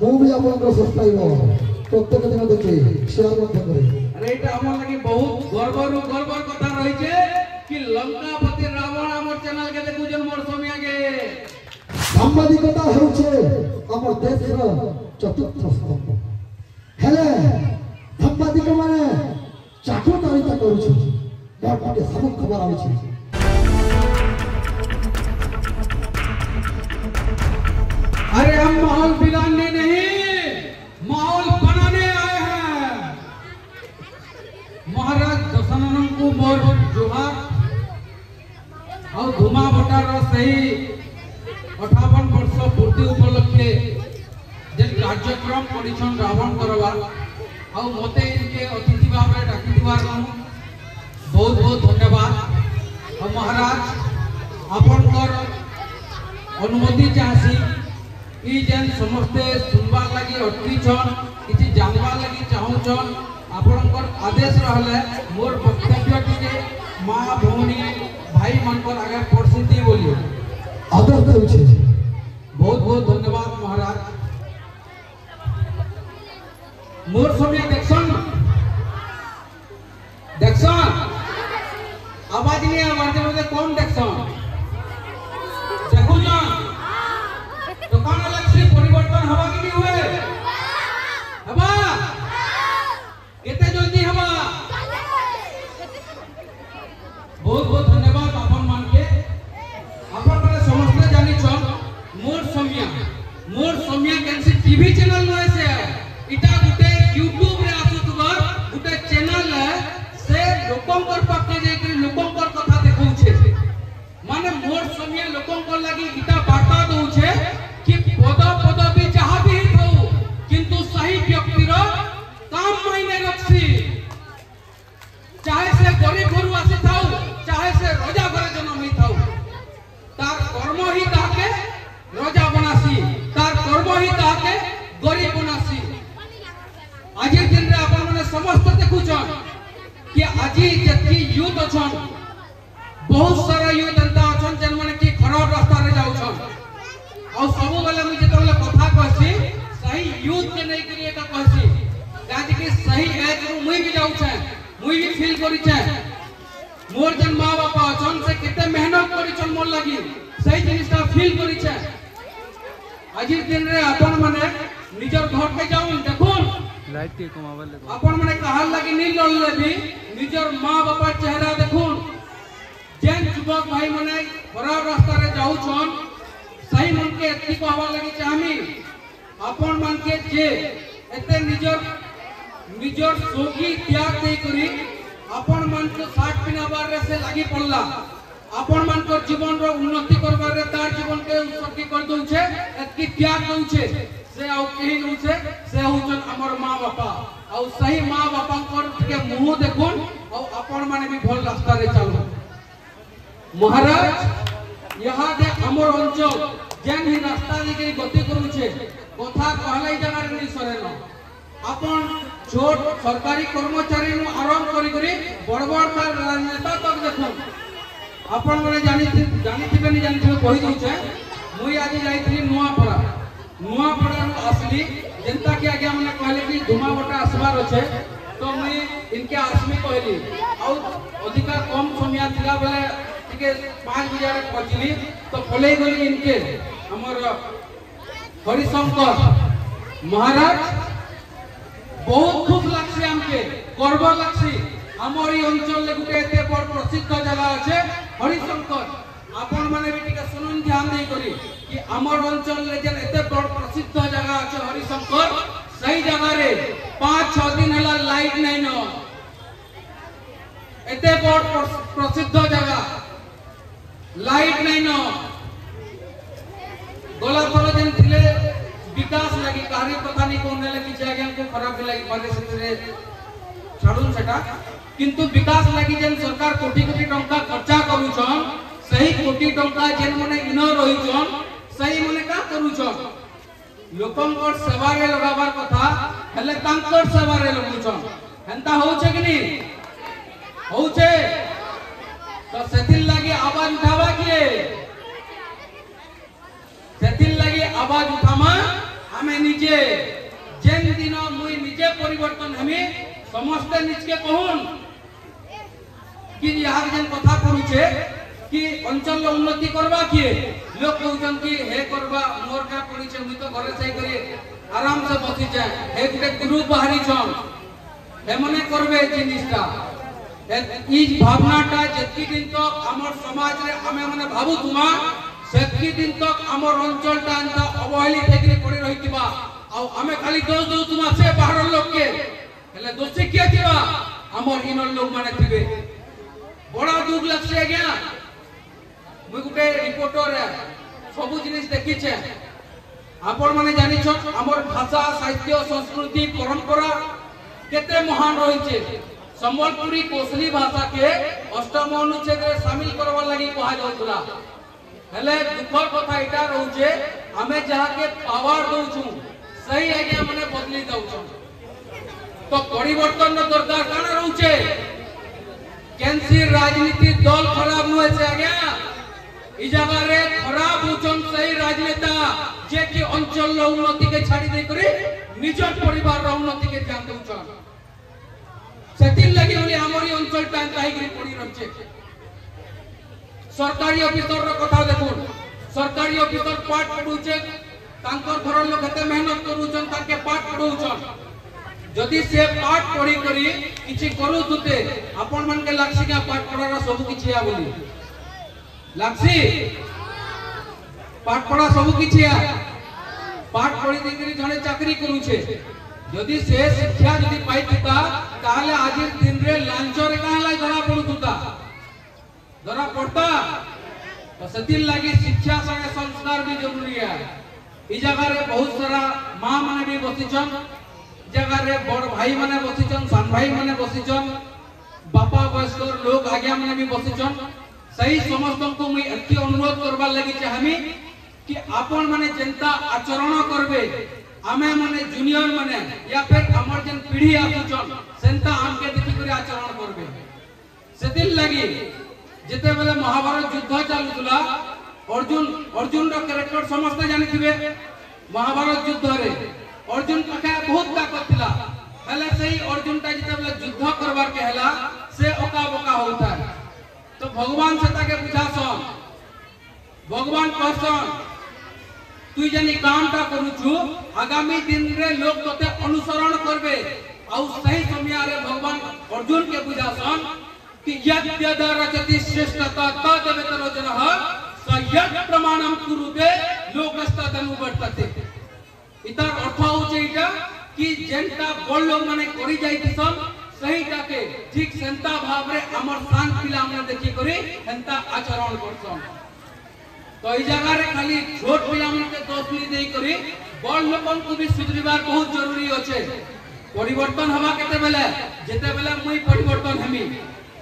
ମୁଁ ବି ଆପଣଙ୍କର ସସ୍ତାଇବ ପ୍ରତ୍ୟେକ ଦିନ ଦେଖେ ସେୟାର ମଧ୍ୟ କରେ। अरे এটা আমার লাগি বহুত গর্বর কথা রইছে कि লঙ্কাপতি রাবণ আমার চ্যানেল কে দেখুজন মোর সমিয়া কে। সাংবাদিকতা ହେଉଛି ଆମ ଦେଶର ଚତୁର୍ଥ ସ୍ତମ୍ଭ। ହେଲେ ସାମ୍ବାଦିକ ମାନେ ଚାକରଦାରିତା କରୁଛନ୍ତି। ମୋର ଗୋଟେ ସବୁ ଖବର ଅଛି। अरे हम माहौल बिगाड़ने नहीं माहौल बनाने आए हैं। महाराज दशानन को मोर जोहार और धुमा भटार सही 58 वर्ष पूर्ति उपलक्षे जे कार्यक्रम परिचन रावण करवा और मते इनके अतिथि भाव में डाकी बहुत बहुत धन्यवाद। और महाराज आपनकर अनुमति चाहसी ई जेन समस्ते सुनबार लगी अटकी छन किछि जानबार लगी चाहू छन आपनकर आदेश रहले मोर वक्तव्य टिके मां भौणी भाई मनकर आगे परिस्थिति बोलियो आदर देउछे। बहुत बहुत धन्यवाद महाराज। मोर समय देखसन आवाज नहीं आवाज में कौन देखसन देखु जान दुकान लक्ष्य परिवर्तन हवा कि नहीं हुए हवा केते जल्दी हवा। बहुत बहुत धन्यवाद आपन मान के आपन माने समस्त जानि छ मोर समिया कैसे टीवी चैनल न से इटा गुटे यूट्यूब रे आसुतबर गुटे चैनल से लोकंकर पाके जे कि लोकंकर कथा देखौछे माने मोर समिया लोकंकर लागि इटा वार्ता दउछे कि पद भी जहां भी हो किंतु सही व्यक्ति रो काम मायने रखसी। चाहे से गरीब घर आसी थाउ चाहे से राजा घर जन्म ही थाउ तार कर्म ही ताके राजा बनासी तार कर्म ही ताके गरीब बनासी। आज दिन रे अपन माने समस्त देखुछन कि आज जति यूथ अछन बहुत सारा यूथ अंता अछन जन माने कि खराब रास्ता रे जाउछन और सब बेले मुझे तबले कथा कहसी सही यूथ के नहीं करी एटा कहसी काज कि सही एज रु मुई भी जाउ छै मुई भी फील करी छै मोर जन मां बापा अछन से केते मेहनत करी छन मोर लागि सही जिनिसटा फील करी छै। आज दिन रे अपन माने निजर घर के जाउ देखुन लाइट के कमावल अपन माने कहल लागि नी लड़ले भी निजर मां बापा चेहरा देखुन जेन युवक भाई माने खराब रास्ता रे जाउ छन सही मन के एति कहवा लगी चाहमी अपन मन के जे एते निजर सोगी त्याग नहीं करी अपन मन को साथ पिनाबार रे से लागी पड़ला अपन मन को जीवन रो उन्नति करबार रे तार जीवन के उत्सर्गी कर दउछे एति त्याग दउछे से आउ केही नउछे से होचन हमर मां बापा और सही मां बापा के मुंह देखुन और अपन माने भी भल रास्ता रे चलो। महाराज यहाँ दे हमर अंचल जेन ही रास्ता लेके गति करू छे कथा कहलाई जगह रे सरेन अपन छोट सरकारी कर्मचारी नु आरंभ करी बड़ तार नेता तक देखो अपन माने जानिथिबे कहि दउ छे मुई आज जाईथली नुआपड़ा नु असली जनता के आगे माने कहले कि धुमावटा आसबार छे तो मुई इनके आसमी कहली और अधिका कम समय थिला बेले के 5 बजे पहुंचली तो खोले गली इनके हमर हरिशंकर महाराज बहुत खुश लागसी हमके गर्व लागसी हमर ई अंचल ले गुटे एते बड़ प्रसिद्ध जगह আছে हरिशंकर आपन माने भी टिके सुनन ध्यान दे करी कि हमर अंचल ले जेन एते बड़ प्रसिद्ध जगह আছে हरिशंकर सही जगह रे 5-6 दिन हला लाइट नै न एते बड़ प्रसिद्ध जगह लाइट नहीं न गला थर जेन थिले विकास लागि कार्य कथा नहीं कोन ले कि जागे हमको खराब लागि माने से छाडुन सेटा किंतु विकास लागि जेन सरकार कोटी कोटी टंका खर्चा करू छन सही कोटी टंका जेन माने इन रही छन सही माने का करू छन लोकंकर सेवा रे लगाबार कथा हेले तांकर सेवा रे लगू छन हेंता हो छे कि नहीं हो छे तो सेतिल लगी आवाज उठावा किए सेतिल लगी आवाज उठामा आमे निजे जेन दिन मुई निजे परिवर्तन हमी समस्त निजके कहून कि यहाँ जेन कथा करूचे कि अंचल उन्नति करबा किए लोग कहउछन कि हे करबा मोर का पड़ीचे मुई तो घरे सही करे आराम से बसी जाए हे गुटे ग्रुप बाहरी छन हे मने करबे जिनिसटा ई भावनाटा जेतकी दिन तक हमर समाज रे हमें मने भाबु तुमा सेतकी दिन तक हमर अंचलटा अंता अवहेलित हेकरी पड़ी रहितिबा आ हमें खाली दोष दो तुमा से बाहर लोग के हेले दोषी किया थिबा हमर इनर लोग माने थिबे बड़ा दुख लगसे गया मुई गुटे रिपोर्टर सबु जिनिस देखि छे आपण माने जानि छ हमर भाषा साहित्य संस्कृति परंपरा केते महान रही छे संबलपुरी कोसली भाषा के अष्टम अनुच्छेद रे शामिल करवा लागि कहा जाउतला हेले दुखर कथा इटा रहू छे हमें जहा के पावर दउ छु सही आज्ञा माने बदली दउ छु तो परिवर्तन दरकार काना रहू छे केनसी राजनीति दल खराब नुए से आज्ञा ई जगह रे खराब होचन सही राजनेता जे कि अंचल उन्नति के छाड़ी दे करी निज परिवार उन्नति के ध्यान दउछन सेतिल लगी होली हमरी अंचल टाइम काहे गिरी पड़ी रहछे सरकारी ऑफिसर रो कथा देखुन सरकारी ऑफिसर पाठ पढुचे तांकर घर लोग एते मेहनत करूछन ताके पाठ पढुछन जदि से पाठ पढ़ी करी किछि करू तुते आपण मन के लागसी का पाठ पढ़ारा सब किछि आ बोली लागसी पाठ पढ़ा सब किछि आ पाठ पढ़ी देकरी जने चाकरी करू छे जदि से शिक्षा जदि पाइतुता ताले आजिर दिन रे लांचरे काहला धरा पडुतुता धरा पड़ता तो सतिल लागि शिक्षा संगे संस्कार भी जरूरी है ई जगह रे बहुत सारा मां माने भी बसिछन जगह रे बड़ भाई माने बसिछन सान भाई माने बसिछन बापा वयस्कर लोग आज्ञा माने भी बसिछन सही समस्त को मुई एति अनुरोध करबा लागि चाहमी कि आपण माने जनता आचरण करबे आमे माने जूनियर माने या फिर हमर जन पीढ़ी आछन सेंता हमके देखि करे आचरण करबे सेतिल लागि जेते बेले महाभारत युद्ध चालुतला अर्जुन रो कैरेक्टर समस्त जानि थिबे महाभारत युद्ध रे अर्जुन पाखे बहुत ताकत थिला हेले सही अर्जुन ता जेते बेले युद्ध करबार के हला से ओका बोका होता है तो भगवान से ताके बुझासन भगवान कहसन तू जनी कामटा करूछु आगामी दिन रे लोग तोते अनुसरण करबे आ सही समय रे भगवान अर्जुन के बुझासन कि यद्यद रचति श्रेष्ठता तदेवतर जनः सयत् प्रमाणम कुरुते लोकस्तदनुवर्तते इतार अर्थ होचे इटा कि जेंटा बड़ लोग माने करि जाइतिसन सहीटा के ठीक सेंता भाव रे हमर शांत पिला माने देखि करी हेंता आचरण करसन तो ई जगह रे खाली छोट पिला माने के दोष नि देई करी बड़ लोकन को भी सुधरिबार बहुत जरूरी होचे परिवर्तन हवा केते बेले जेते बेले मुई परिवर्तन हमी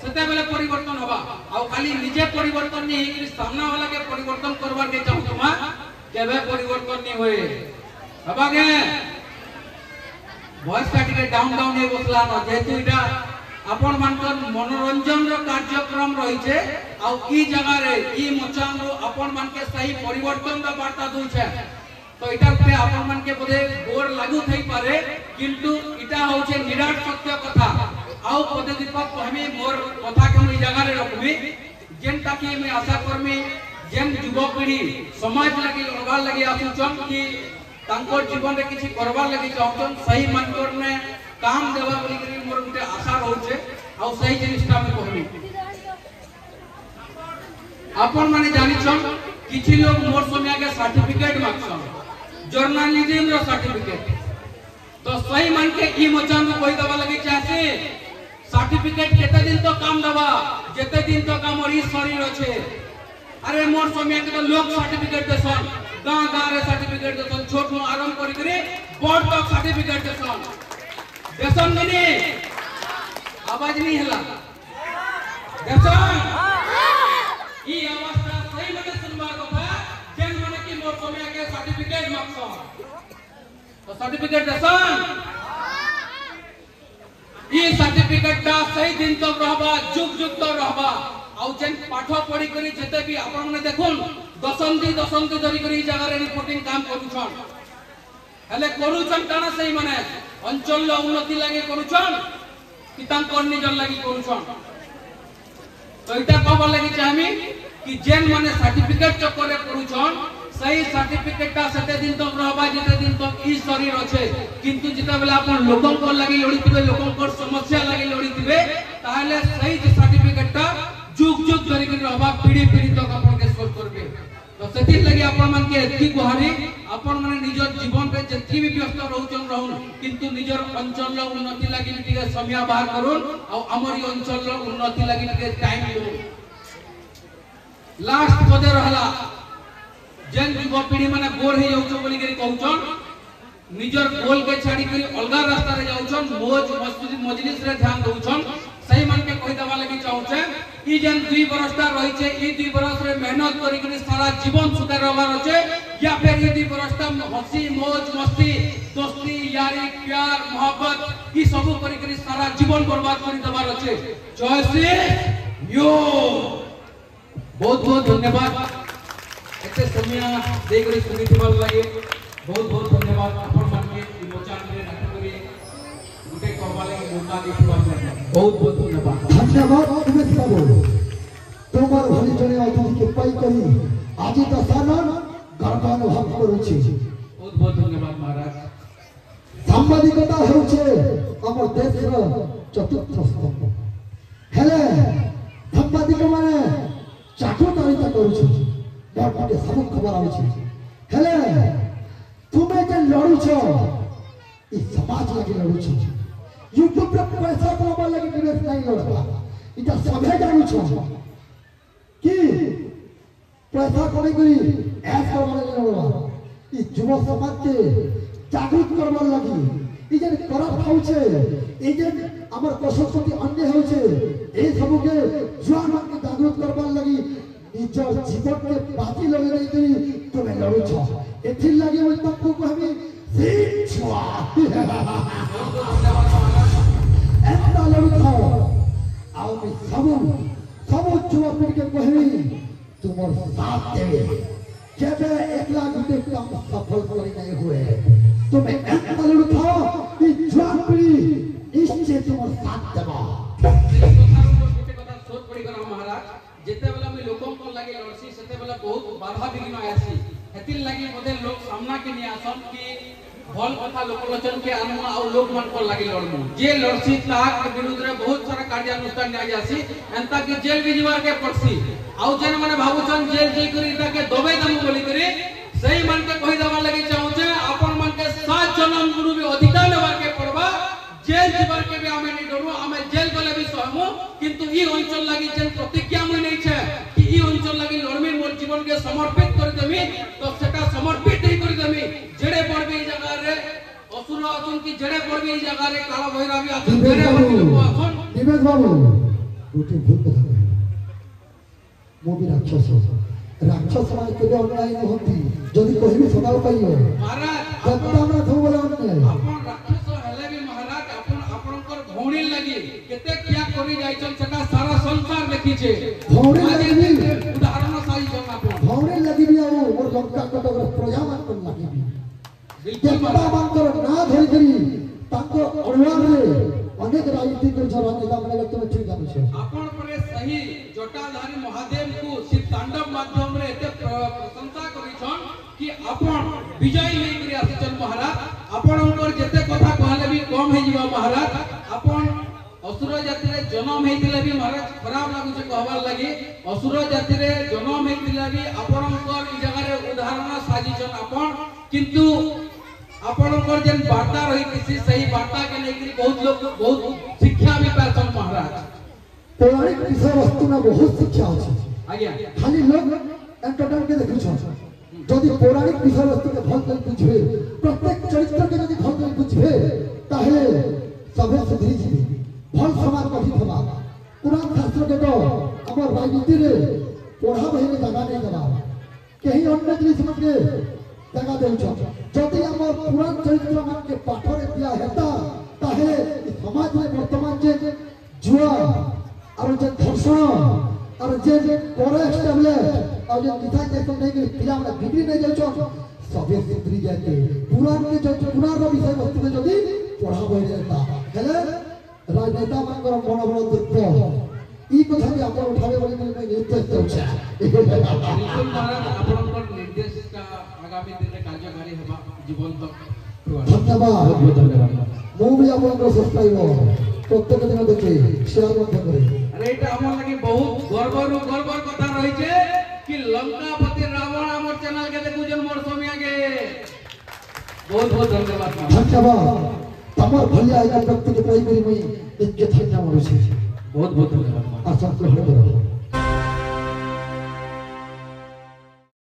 सेते बेले परिवर्तन हवा आ खाली निजे परिवर्तन नि हेकि सामना वाला के परिवर्तन करबार के चाहू तुमा केबे परिवर्तन नि होए हवा के वॉइस काटिके डाउन डाउन हे बसला न जेतु इटा आपण मानकर मनोरंजन रो कार्यक्रम रही छे आ ई जगह रे ई मचान रो आपण मान के सही परिवर्तन रो वार्ता दउ छे तो इटा पे आपण मान के बोले बोर लागू थई पारे किंतु इटा होचे निराट सत्य कथा आउ पदे दीपक हमें मोर कथा के ई जगह रे रखबी जेनटा कि मैं आशा करमी जेन युवा पीढ़ी समाज लागि लड़वा लागि आसुचन कि तांकर जीवन रे किछि करबा लागि चाहछन सही मनकर ने काम देबा बोली करी मोर गुटे आशा रहउछे आ सही जिनिसटा में कहबी आपण माने जानि छन किछि लोग मोर समय के सर्टिफिकेट मांगछन जर्नलिज्म रो सर्टिफिकेट तो सही मान के ई मचान को कहि देबा लागि चाहसे सर्टिफिकेट केते दिन तो काम दबा जेते दिन तो काम और ई शरीर अछि अरे मोर समय के तो लोग सर्टिफिकेट देसन गां रे सर्टिफिकेट देसन छोट नो आरंभ करी करे बड़ तक सर्टिफिकेट देसन गनी आवाज नहीं हला देसन ई अवस्था सही मने सुनबा कथा जेन माने कि मोर समय के सर्टिफिकेट मांगसन तो सर्टिफिकेट देसन ई सर्टिफिकेट ता सही दिन तक रहबा जुग जुग तक रहबा आउ जेन पाठ पढ़ी करी जेते भी आपण माने देखुन दशम दी धरी करी जगह रे रिपोर्टिंग काम करूछन हेले करूछन काना सही माने अंचल उन्नति लागि करूछन कि तांकर निजर लागि करूछन। तो इटा कहबा लागि चाहमी कि जेन माने सर्टिफिकेट चक्कर रे करूछन सही सर्टिफिकेटटा सेते दिन तक रहबा जेते दिन तक ई शरीर अछि, किंतु जेता बेला अपन लोकन को लागि लड़ितिबे लोकन को समस्या लागि लड़ितिबे ताहले सही जे सर्टिफिकेटटा जुग जुग धरि के रहबा पीढ़ी पीढ़ी तक अपन के सोच करबे। तो सेति लागि अपन मन के एतकी गुहारी अपन माने निजर जीवन पे जति भी व्यस्त रहउचन रहउन, किंतु निजर अंचल उन्नति लागि टिके समय बाहर करून आ हमर ई अंचल उन्नति लागि टिके टाइम दो। लास्ट पदे रहला जेन युवा पीढ़ी माने बोर हे जाउछो बोली के कहउछन निजर गोल के छाड़ी करी अलगा रास्ता रे जाउछन, मौज मस्ती मजलिस रे ध्यान दउछन। सही मन के कहि दवा लागि चाहूछे ई जेन 2 बरसटा रही छे ई 2 बरस रे मेहनत करी के सारा जीवन सुधार रहबार अछि, या फिर ई 2 बरसटा हंसी मौज मस्ती दोस्ती यारी प्यार मोहब्बत ई सब करी के सारा जीवन बर्बाद करी दबार अछि। जय श्री यो बहुत बहुत धन्यवाद एते समय दे करी सुनिथिबार लागि बहुत बहुत धन्यवाद। अपन मन के विमोचन रे नाटक करी गुटे करबा लागि मौका दिथिबार लागि बहुत बहुत धन्यवाद। धन्यवाद उमेश बाबू तुम्हार भली जने अतिथि के पाई करी आज दशानन गर्वानुभव करूछि। बहुत बहुत धन्यवाद महाराज। साम्बादिकता हेउछे हमर देशर चतुर्थ स्तंभ हेले साम्बादिक माने चाटुकारिता करूछि बड़े सब खबर आउछि हेले तुमे जे लड़ुछ ई समाज लागि लड़ुछ यूट्यूब पे पैसा कमाबा लागि निवेश नहीं लड़बा इटा सभे जानुछ कि पैसा कमाई करी ऐस करबा लागि लड़बा ई युवा समाज के जागृत करबा लागि ई जे करप्ट होउछे ई जे हमर पशुपति अन्य होउछे ए सब के जुआन के जागृत करबा लागि निजर जीवन के बाती लगे नहीं करी तुमे लड़ुछ एथि लागि ओइ तक को हमी सीट छुआ एता लड़ुछ आओ मी सब जुआ पीढ़ी के कहबी तुमर साथ देवे जेबे एकला गुटे काम सफल करी नहीं हुए तुम एता लड़ुछ ई जुआ पीढ़ी निश्चय तुमर साथ देबा। गुटे कथा सोच पड़ी कर महाराज जेते बेला में लोकन को लागे लड़सी सेते बेला बहुत बाधा विघ्न आसी हेतिल लागे मते लोग सामना के नि आसन कि भल कथा लोकलोचन के आनमु आ लोक मन को लागे लड़मु जे लड़सी ताक के विरुद्ध रे बहुत सारा कार्यानुष्ठान आ जासी एंता कि जेल भी जीवार के पड़सी आ जेन माने भाबुचन जेल जई करी ताके दबे दमु बोली करी सही मन के कहि दवा लागि चाहू छे अपन मन के 7 जन्म गुरु भी अधिकार लेवा के पड़बा जेल जीवार के भी हमें नहीं डरू हमें जेल गले भी सहमु, किंतु ई अंचल लागि जेन प्रतिज्ञा मुई नहीं छे कि ई अंचल लागि लड़मी मोर जीवन के समर्पित कर देमी तो सेटा समर्पित ही कर देमी। जेड़े पड़बे ई जगह रे असुर अछन कि जेड़े पड़बे ई जगह रे काला भैरवी अछन जेड़े पड़बे लोक अछन दिवेश बाबू गोटे भूल कथा मो भी राक्षस माने केबे अन्याय न होती जदी कहबी सदाल पाइयो महाराज जत्ता ना थो बोले अन्याय अपन राक्षस हेले भी महाराज अपन आपनकर भौणी लागि केते क्या करि जाइछन सेटा सारा संसार देखि छे भौणी लागि उदाहरण साई जन अपन भौणी लागि भी आओ मोर लंका कटक प्रजा मान को लागि भी बिल्कुल जत्ता मान कर ना धरि करी ताको अड़वान रे अनेक राजनीतिक जरा नेता माने लगत में ठीक जानु छे अपन परे सही जटाधारी महादेव को शिव तांडव माध्यम रे एते प्रशंसा करि छन कि अपन विजय नै करी आछन महाराज अपन उनकर जते कथा कहले भी कम हे जीवा महाराज अपन असुर जाति रे जन्म हेतिले भी महाराज खराब लागु छे कहबार लागि असुर जाति रे जन्म हेतिले भी आपनकर ई जगह रे उदाहरण साजी छन अपन किंतु आपनकर जेन वार्ता रही किसी सही वार्ता के लेकर बहुत लोग बहुत शिक्षा भी पाछन महाराज। पौराणिक विषय वस्तु में बहुत शिक्षा अछि आज्ञा खाली लोग एंटरटेन के देखु छ जदि पौराणिक विषय वस्तु के भल कर बुझबे प्रत्येक चरित्र के जदि भल कर बुझबे ताहे सबे सुधरी जीवे भल समाज गठित होबा। पुराण शास्त्र के तो हमर राजनीति रे पढ़ा बहिन जगह नहीं देबा कहीं अन्य जिनिस के जगह देउ छ जदि हमर पुराण चरित्र मान के पाठ रे दिया हेता ताहे समाज में वर्तमान जे जुआ और जे धर्षण और जे करे स्टेबलिश और जो दिशा जैसे नहीं कि पिला हमरा बिगड़ी नहीं जाउछो सबे सुधरी जाते पुराण के जो पुराण रो विषय वस्तु में जदी पढ़ा होय जाता हेले राजनेता मानकर बड़ बड़ दुर्ग ई कथा भी आपण उठावे बोली मैं निर्देश देउछा बिल्कुल महाराज आपनकर निर्देश का आगामी दिन में कार्यकारी हेबा जीवन तक धन्यवाद बहुत धन्यवाद मु भी आपनकर सब्सक्राइबर प्रत्येक दिन देखे शेयर मत करे अरे এটা আমার লাগি বহুত গর্বর কথা রইছে कि लंकापति रावण हमर चैनल के देखुजन मोर समिया के बहुत धन्यवाद धन्यवाद तमर भलिया एक व्यक्ति के प्रति मैं एक धन्यवाद मानुछि बहुत धन्यवाद आशा ग्रहण करो